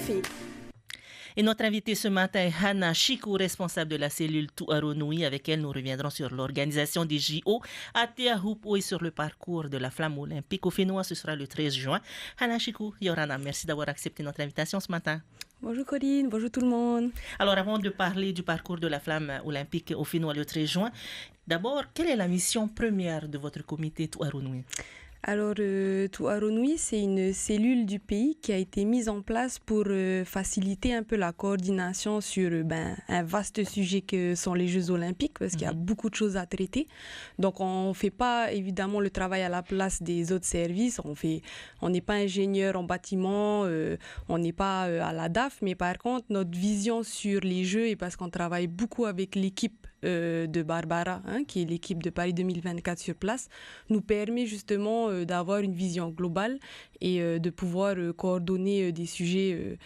café. Et notre invitée ce matin est Hana Chikou, responsable de la cellule Touaronui. Avec elle, nous reviendrons sur l'organisation des JO à Teahupo et sur le parcours de la flamme olympique. Au Fénois, ce sera le 13 juin. Hana Chikou, Yorana, merci d'avoir accepté notre invitation ce matin. Bonjour Corinne, bonjour tout le monde. Alors, avant de parler du parcours de la flamme olympique au Fénois le 13 juin, d'abord, quelle est la mission première de votre comité Touaronui? Alors, Touaronui, c'est une cellule du pays qui a été mise en place pour faciliter un peu la coordination sur un vaste sujet que sont les Jeux Olympiques, parce qu'il y a beaucoup de choses à traiter. Donc, on ne fait pas évidemment le travail à la place des autres services. On n'est pas ingénieur en bâtiment, on n'est pas à la DAF, mais par contre, notre vision sur les Jeux, et parce qu'on travaille beaucoup avec l'équipe de Barbara, qui est l'équipe de Paris 2024 sur place, nous permet justement d'avoir une vision globale et de pouvoir coordonner des sujets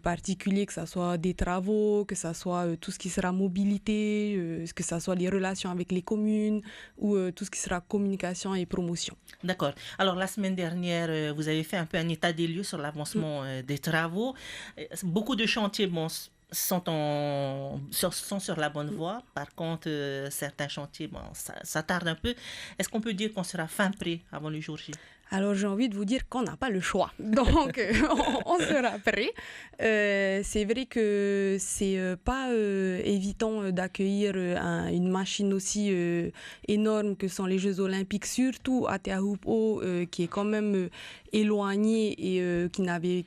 particuliers, que ce soit des travaux, que ce soit tout ce qui sera mobilité, que ce soit les relations avec les communes ou tout ce qui sera communication et promotion. D'accord. Alors, la semaine dernière, vous avez fait un peu un état des lieux sur l'avancement des travaux. Beaucoup de chantiers, sont sur la bonne voie. Par contre, certains chantiers, ça tarde un peu. Est-ce qu'on peut dire qu'on sera fin prêt avant le jour J? Alors, j'ai envie de vous dire qu'on n'a pas le choix. Donc, on sera prêt. C'est vrai que c'est pas évitant d'accueillir une machine aussi énorme que sont les Jeux Olympiques, surtout à Teahupo, qui est quand même éloigné et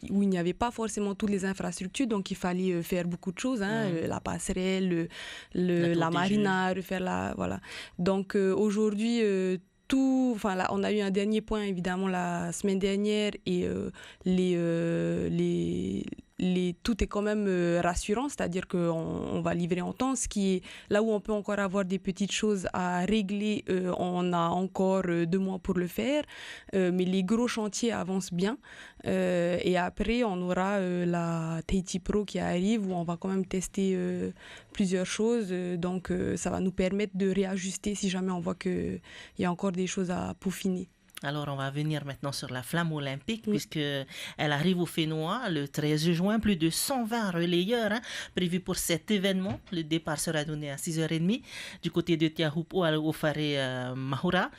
où il n'y avait pas forcément toutes les infrastructures. Donc, il fallait faire beaucoup de choses. La passerelle, la marina, refaire voilà. Donc, aujourd'hui, on a eu un dernier point évidemment la semaine dernière et tout est quand même rassurant, c'est-à-dire qu'on va livrer en temps, ce qui est là où on peut encore avoir des petites choses à régler, on a encore 2 mois pour le faire, mais les gros chantiers avancent bien et après on aura la Tahiti Pro qui arrive où on va quand même tester plusieurs choses, donc ça va nous permettre de réajuster si jamais on voit qu'il y a encore des choses à peaufiner. Alors, on va venir maintenant sur la flamme olympique, puisqu'elle arrive au Fénois le 13 juin. Plus de 120 relayeurs prévus pour cet événement. Le départ sera donné à 6h30 du côté de Teahupo au Faré Mahura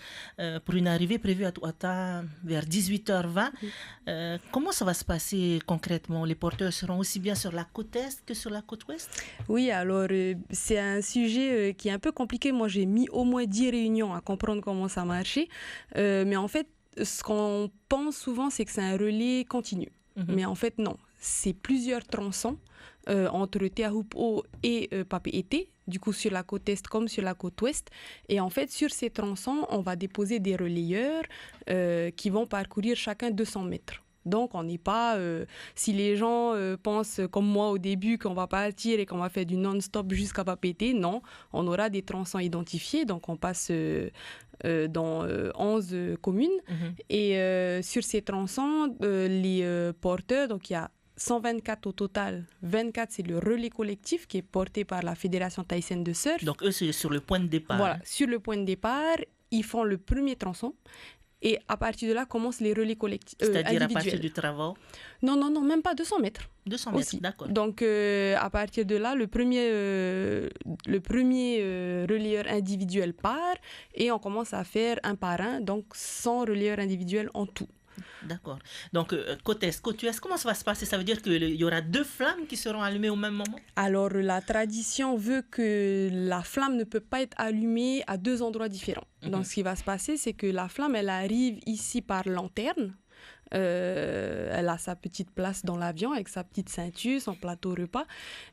pour une arrivée prévue à Tuata vers 18h20. Comment ça va se passer concrètement? Les porteurs seront aussi bien sur la côte est que sur la côte ouest? Oui, alors c'est un sujet qui est un peu compliqué. Moi, j'ai mis au moins 10 réunions à comprendre comment ça marchait. Mais en fait, ce qu'on pense souvent, c'est que c'est un relais continu. Mais en fait, non. C'est plusieurs tronçons entre Teahupo et Papeete, du coup sur la côte est comme sur la côte ouest. Et en fait, sur ces tronçons, on va déposer des relayeurs qui vont parcourir chacun 200 mètres. Donc, on n'est pas... si les gens pensent, comme moi au début, qu'on va partir et qu'on va faire du non-stop jusqu'à Papeete, non. On aura des tronçons identifiés. Donc, on passe dans 11 communes. Et sur ces tronçons, les porteurs, donc il y a 124 au total. 24, c'est le relais collectif qui est porté par la Fédération thaïsienne de surf. Donc, eux, c'est sur le point de départ. Voilà, sur le point de départ, ils font le premier tronçon. Et à partir de là, commencent les relais collectifs C'est-à-dire individuels. à partir du travaux? Non, même pas 200 mètres. 200 mètres, aussi. D'accord. Donc, à partir de là, le premier relayeur individuel part et on commence à faire un par un, donc 100 relayeurs individuels en tout. D'accord. Donc, côte est, côte ouest, comment ça va se passer? Ça veut dire qu'il y aura 2 flammes qui seront allumées au même moment? Alors, la tradition veut que la flamme ne peut pas être allumée à 2 endroits différents. Donc, ce qui va se passer, c'est que la flamme, elle arrive ici par lanterne. Elle a sa petite place dans l'avion avec sa petite ceinture, son plateau repas.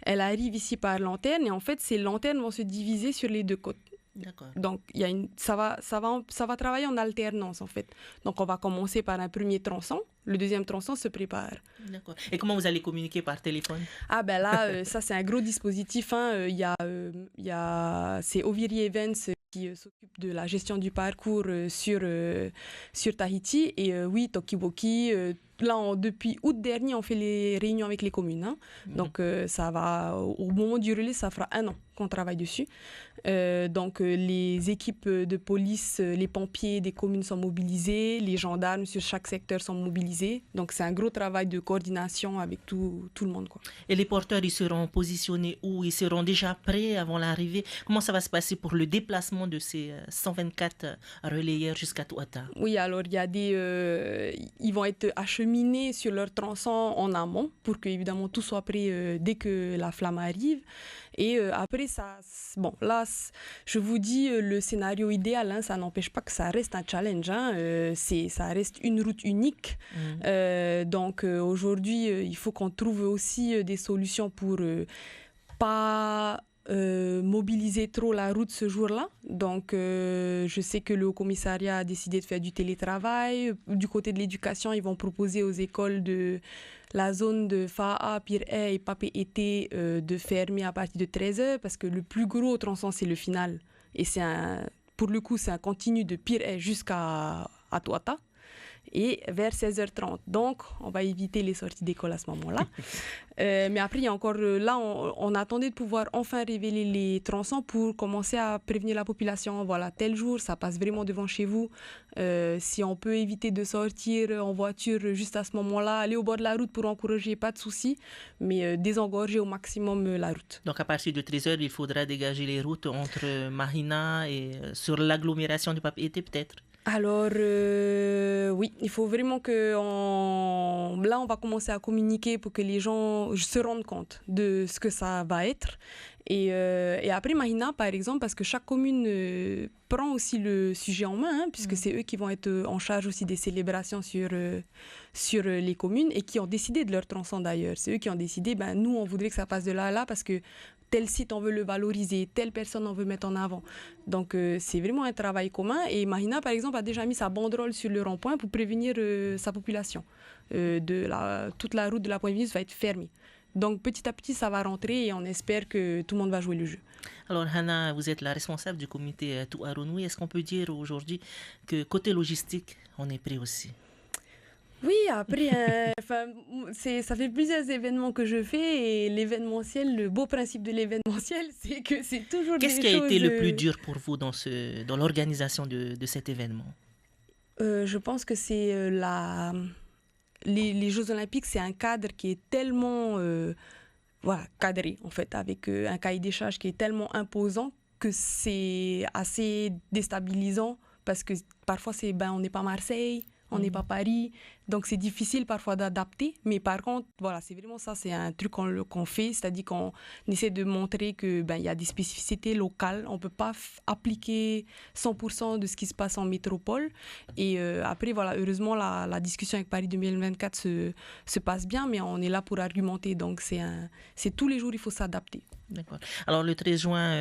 Elle arrive ici par lanterne et en fait, ces lanternes vont se diviser sur les 2 côtés. D'accord. Donc, ça va travailler en alternance, en fait. Donc, on va commencer par un premier tronçon. Le deuxième tronçon se prépare. D'accord. Et comment vous allez communiquer par téléphone? Ah, ben là, ça, c'est un gros dispositif. C'est Oviri Events qui s'occupe de la gestion du parcours sur Tahiti. Et oui, Tokiwoki, là, depuis août dernier, on fait les réunions avec les communes. Hein. Donc, ça va, au moment du relais, ça fera 1 an qu'on travaille dessus. Donc, les équipes de police, les pompiers des communes sont mobilisés, les gendarmes sur chaque secteur sont mobilisés. Donc, c'est un gros travail de coordination avec tout le monde, quoi. Et les porteurs, ils seront positionnés où? Ils seront déjà prêts avant l'arrivée? Comment ça va se passer pour le déplacement de ces 124 relayeurs jusqu'à Touata? Oui, alors il y a ils vont être acheminés sur leur tronçon en amont pour que évidemment tout soit prêt dès que la flamme arrive. Et après ça, bon là, je vous dis le scénario idéal, hein, ça n'empêche pas que ça reste un challenge. Hein, ça reste une route unique. Donc aujourd'hui, il faut qu'on trouve aussi des solutions pour pas mobiliser trop la route ce jour-là. Donc, je sais que le Haut-Commissariat a décidé de faire du télétravail. Du côté de l'éducation, ils vont proposer aux écoles de la zone de Fa'a, Pir'e et Pape-Été de fermer à partir de 13h parce que le plus gros tronçon, c'est le final. Et pour le coup, c'est un continu de Pir'e jusqu'à Touata. Et vers 16h30. Donc, on va éviter les sorties d'école à ce moment-là. Mais après, il y a encore... là, on attendait de pouvoir enfin révéler les tronçons pour commencer à prévenir la population. Voilà, tel jour, ça passe vraiment devant chez vous. Si on peut éviter de sortir en voiture juste à ce moment-là, aller au bord de la route pour encourager, pas de souci. Mais désengorger au maximum la route. Donc, à partir de 13h, il faudra dégager les routes entre Mahina et sur l'agglomération du Pape-Été, peut-être? Alors, oui, il faut vraiment que... Là, on va commencer à communiquer pour que les gens se rendent compte de ce que ça va être. Et après, Mahina, par exemple, parce que chaque commune prend aussi le sujet en main, hein, puisque c'est eux qui vont être en charge aussi des célébrations sur les communes et qui ont décidé de leur tronçon d'ailleurs. C'est eux qui ont décidé, nous, on voudrait que ça passe de là à là parce que tel site, on veut le valoriser, telle personne, on veut mettre en avant. Donc, c'est vraiment un travail commun. Et Mahina, par exemple, a déjà mis sa banderole sur le rond-point pour prévenir sa population. Toute la route de la Pointe-Venise va être fermée. Donc, petit à petit, ça va rentrer et on espère que tout le monde va jouer le jeu. Alors, Hana, vous êtes la responsable du comité Touaronoui. Est-ce qu'on peut dire aujourd'hui que côté logistique, on est prêt aussi? Oui, après, ça fait plusieurs événements que je fais et l'événementiel, le beau principe de l'événementiel, c'est que c'est toujours Qu'est-ce qui a été le plus dur pour vous dans l'organisation de cet événement? Je pense que c'est les Jeux Olympiques, c'est un cadre qui est tellement cadré, en fait, avec un cahier des charges qui est tellement imposant que c'est assez déstabilisant parce que parfois, on n'est pas Marseille. On n'est pas Paris, donc c'est difficile parfois d'adapter. Mais par contre, voilà, c'est vraiment ça, c'est un truc qu'on fait, c'est-à-dire qu'on essaie de montrer que il y a des spécificités locales. On ne peut pas appliquer 100% de ce qui se passe en métropole. Et après, voilà, heureusement, la discussion avec Paris 2024 se passe bien, mais on est là pour argumenter. Donc c'est tous les jours, il faut s'adapter. D'accord. Alors, le 13 juin,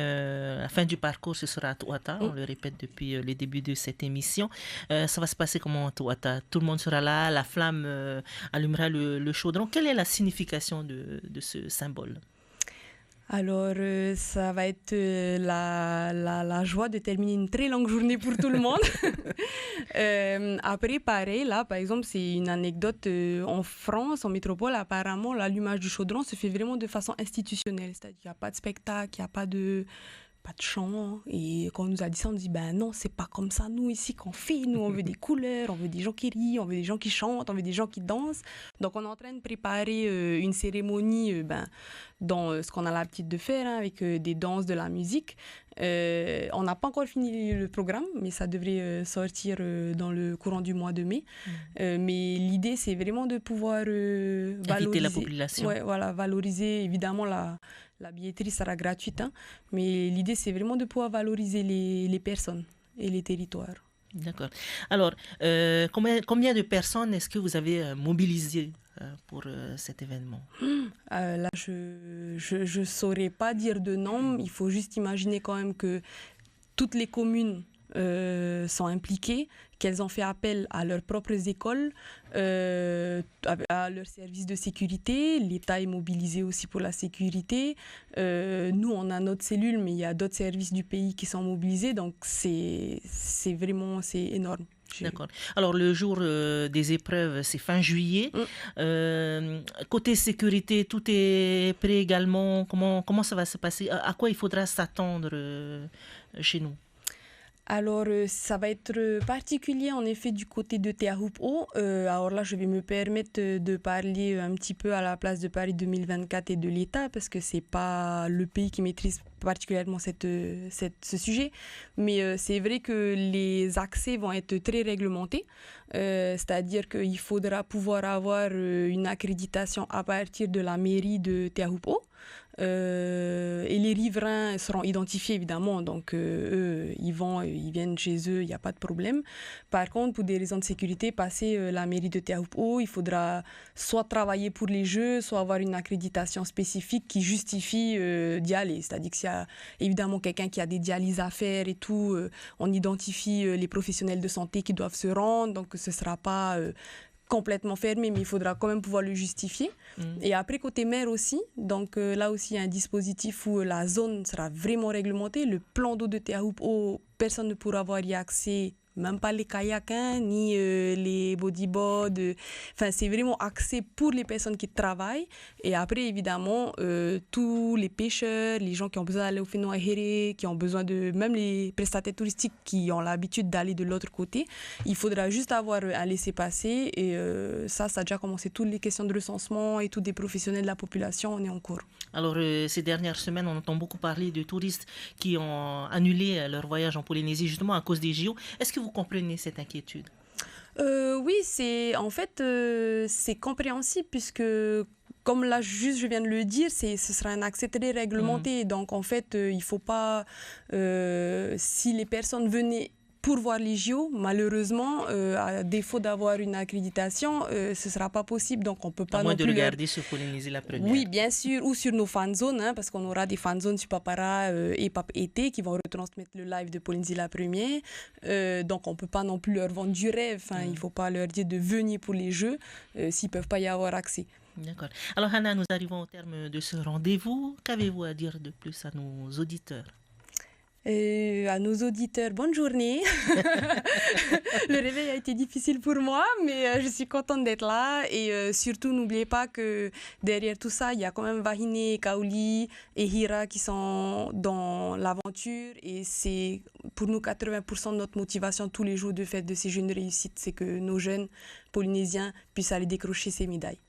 la fin du parcours, ce sera à Touata. On le répète depuis le début de cette émission. Ça va se passer comment à Touata? Tout le monde sera là, la flamme allumera le chaudron. Quelle est la signification de ce symbole? Alors, ça va être la joie de terminer une très longue journée pour tout le monde. Après, pareil, là, par exemple, c'est une anecdote. En France, en métropole, apparemment, l'allumage du chaudron se fait vraiment de façon institutionnelle. C'est-à-dire qu'il n'y a pas de spectacle, il n'y a pas de chant. Et quand on nous a dit ça, on dit non, c'est pas comme ça, nous, ici, qu'on fait. Nous, on veut des couleurs, on veut des gens qui rient, on veut des gens qui chantent, on veut des gens qui dansent. Donc, on est en train de préparer une cérémonie dans ce qu'on a l'habitude de faire, hein, avec des danses, de la musique. On n'a pas encore fini le programme, mais ça devrait sortir dans le courant du mois de mai. Mais l'idée, c'est vraiment de pouvoir valoriser. Inviter la population. Ouais, voilà, valoriser. Évidemment, la billetterie sera gratuite, hein, mais l'idée, c'est vraiment de pouvoir valoriser les personnes et les territoires. D'accord. Alors, combien de personnes est-ce que vous avez mobilisées pour cet événement? Là, je saurais pas dire de nombre. Il faut juste imaginer quand même que toutes les communes sont impliquées, qu'elles ont fait appel à leurs propres écoles, à leurs services de sécurité. L'État est mobilisé aussi pour la sécurité. Nous, on a notre cellule, mais il y a d'autres services du pays qui sont mobilisés. Donc, c'est énorme. D'accord. Alors, le jour des épreuves, c'est fin juillet. Côté sécurité, tout est prêt également. Comment ça va se passer? À quoi il faudra s'attendre chez nous? Alors, ça va être particulier en effet du côté de Teahupo. Alors là, je vais me permettre de parler un petit peu à la place de Paris 2024 et de l'État parce que c'est pas le pays qui maîtrise particulièrement ce sujet. Mais c'est vrai que les accès vont être très réglementés. C'est-à-dire qu'il faudra pouvoir avoir une accréditation à partir de la mairie de Teahupo. Et les riverains seront identifiés évidemment, donc eux, ils viennent chez eux, il n'y a pas de problème. Par contre, pour des raisons de sécurité, passer la mairie de Teahupo, il faudra soit travailler pour les Jeux, soit avoir une accréditation spécifique qui justifie d'y aller. C'est-à-dire que s'il y a évidemment quelqu'un qui a des dialyses à faire et tout, on identifie les professionnels de santé qui doivent se rendre, donc ce ne sera pas complètement fermé, mais il faudra quand même pouvoir le justifier. Et après, côté maire aussi, donc là aussi, il y a un dispositif où la zone sera vraiment réglementée. Le plan d'eau de Teahupo, personne ne pourra avoir y accès, même pas les kayaks, ni les bodyboards. Enfin, c'est vraiment axé pour les personnes qui travaillent. Et après, évidemment, tous les pêcheurs, les gens qui ont besoin d'aller au Fénoa-Here, qui ont besoin de... Même les prestataires touristiques qui ont l'habitude d'aller de l'autre côté, il faudra juste avoir un laissez-passer. Et ça a déjà commencé. Toutes les questions de recensement et tous des professionnels de la population, on est en cours. Alors, ces dernières semaines, on entend beaucoup parler de touristes qui ont annulé leur voyage en Polynésie justement à cause des JO. Est-ce que vous comprenez cette inquiétude? Oui, c'est compréhensible puisque, comme là, juste je viens de le dire, ce sera un accès très réglementé. Donc, en fait, il ne faut pas... si les personnes venaient pour voir les JO, malheureusement, à défaut d'avoir une accréditation, ce ne sera pas possible. Donc, on peut pas à moins non de plus regarder sur Polynésie la première. Oui, bien sûr, ou sur nos fan zones, parce qu'on aura des fan zones sur Papara et Pap été qui vont retransmettre le live de Polynésie la première. Donc, on ne peut pas non plus leur vendre du rêve. Il ne faut pas leur dire de venir pour les Jeux s'ils ne peuvent pas y avoir accès. D'accord. Alors, Hannah, nous arrivons au terme de ce rendez-vous. Qu'avez-vous à dire de plus à nos auditeurs? À nos auditeurs, bonne journée. Le réveil a été difficile pour moi, mais je suis contente d'être là. Et surtout, n'oubliez pas que derrière tout ça, il y a quand même Vahine, Kaoli et Hira qui sont dans l'aventure. Et c'est pour nous 80% de notre motivation tous les jours de fête de ces jeunes réussites. C'est que nos jeunes Polynésiens puissent aller décrocher ces médailles.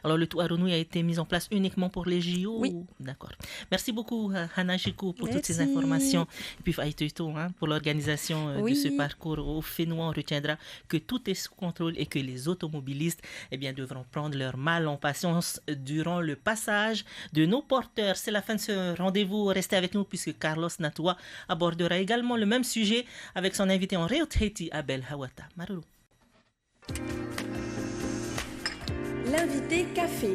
Alors, le Tuaronui a été mis en place uniquement pour les JO? Oui. D'accord. Merci beaucoup, Hannah Jiku, pour toutes ces Merci. informations. Et puis, Faïtuito, pour l'organisation de ce parcours au Fénois. On retiendra que tout est sous contrôle et que les automobilistes devront prendre leur mal en patience durant le passage de nos porteurs. C'est la fin de ce rendez-vous. Restez avec nous puisque Carlos Natua abordera également le même sujet avec son invité en Reotheti, Abel Hawata. Maruru. L'invité café.